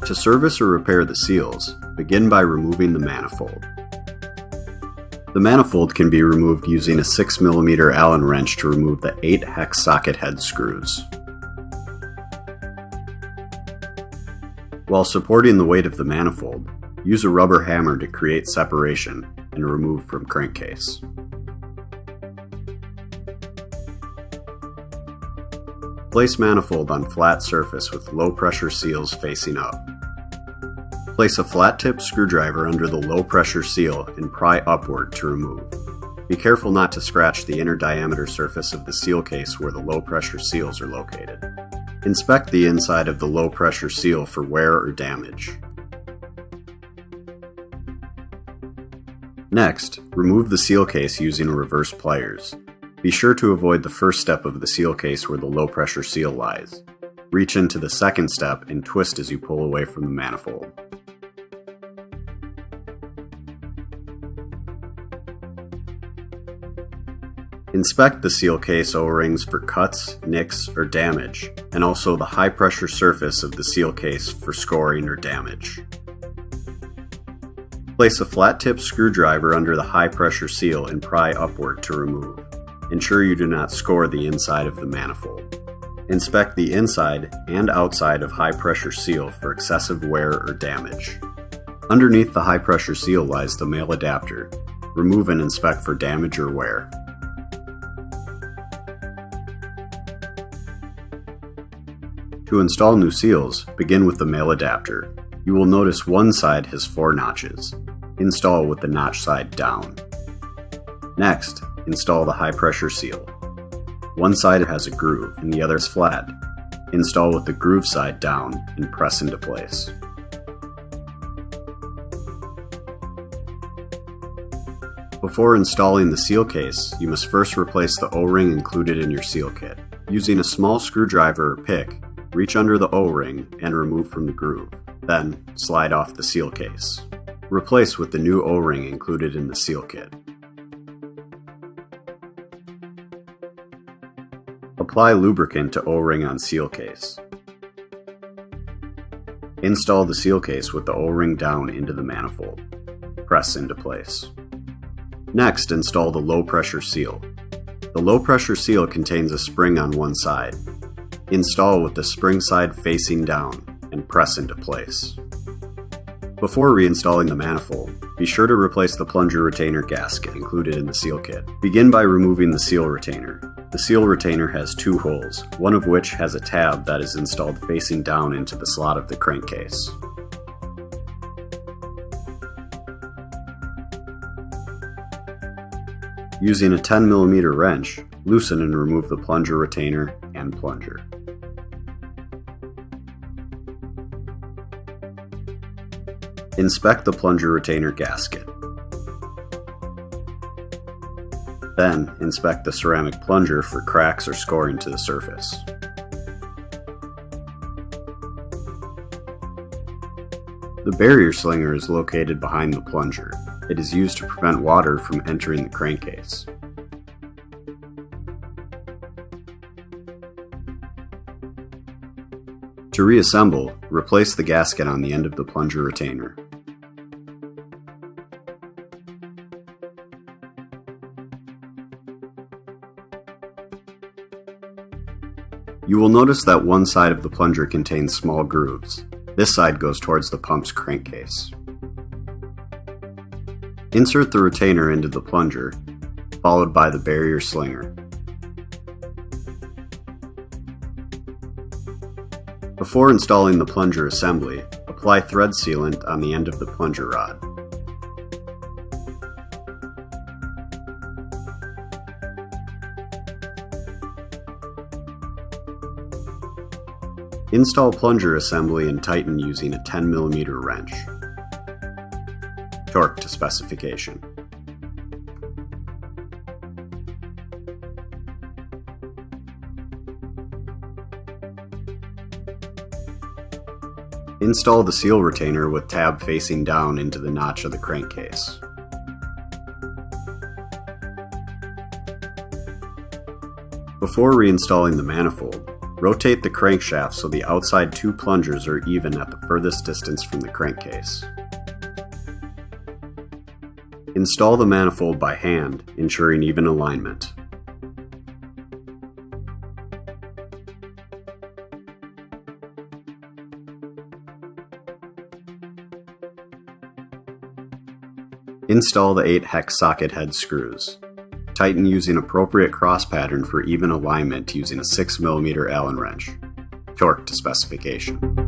To service or repair the seals, begin by removing the manifold. The manifold can be removed using a 6mm Allen wrench to remove the 8 hex socket head screws. While supporting the weight of the manifold, use a rubber hammer to create separation and remove from crankcase. Place manifold on flat surface with low pressure seals facing up. Place a flat tip screwdriver under the low pressure seal and pry upward to remove. Be careful not to scratch the inner diameter surface of the seal case where the low pressure seals are located. Inspect the inside of the low pressure seal for wear or damage. Next, remove the seal case using reverse pliers. Be sure to avoid the first step of the seal case where the low pressure seal lies. Reach into the second step and twist as you pull away from the manifold. Inspect the seal case O-rings for cuts, nicks, or damage, and also the high pressure surface of the seal case for scoring or damage. Place a flat tip screwdriver under the high pressure seal and pry upward to remove. Ensure you do not score the inside of the manifold. Inspect the inside and outside of high pressure seal for excessive wear or damage. Underneath the high pressure seal lies the male adapter. Remove and inspect for damage or wear. To install new seals, begin with the male adapter. You will notice one side has 4 notches. Install with the notch side down. Next, install the high pressure seal. One side has a groove and the other is flat. Install with the groove side down and press into place. Before installing the seal case, you must first replace the O-ring included in your seal kit. Using a small screwdriver or pick, reach under the O-ring and remove from the groove. Then, slide off the seal case. Replace with the new O-ring included in the seal kit. Apply lubricant to O-ring on seal case. Install the seal case with the O-ring down into the manifold. Press into place. Next, install the low pressure seal. The low pressure seal contains a spring on one side. Install with the spring side facing down and press into place. Before reinstalling the manifold, be sure to replace the plunger retainer gasket included in the seal kit. Begin by removing the seal retainer. The seal retainer has 2 holes, one of which has a tab that is installed facing down into the slot of the crankcase. Using a 10mm wrench, loosen and remove the plunger retainer and plunger. Inspect the plunger retainer gasket. Then, inspect the ceramic plunger for cracks or scoring to the surface. The barrier slinger is located behind the plunger. It is used to prevent water from entering the crankcase. To reassemble, replace the gasket on the end of the plunger retainer. You will notice that one side of the plunger contains small grooves. This side goes towards the pump's crankcase. Insert the retainer into the plunger, followed by the barrier slinger. Before installing the plunger assembly, apply thread sealant on the end of the plunger rod. Install plunger assembly and tighten using a 10mm wrench. Torque to specification. Install the seal retainer with tab facing down into the notch of the crankcase. Before reinstalling the manifold, rotate the crankshaft so the outside two plungers are even at the furthest distance from the crankcase. Install the manifold by hand, ensuring even alignment. Install the 8 hex socket head screws. Tighten using appropriate cross pattern for even alignment using a 6mm Allen wrench. Torque to specification.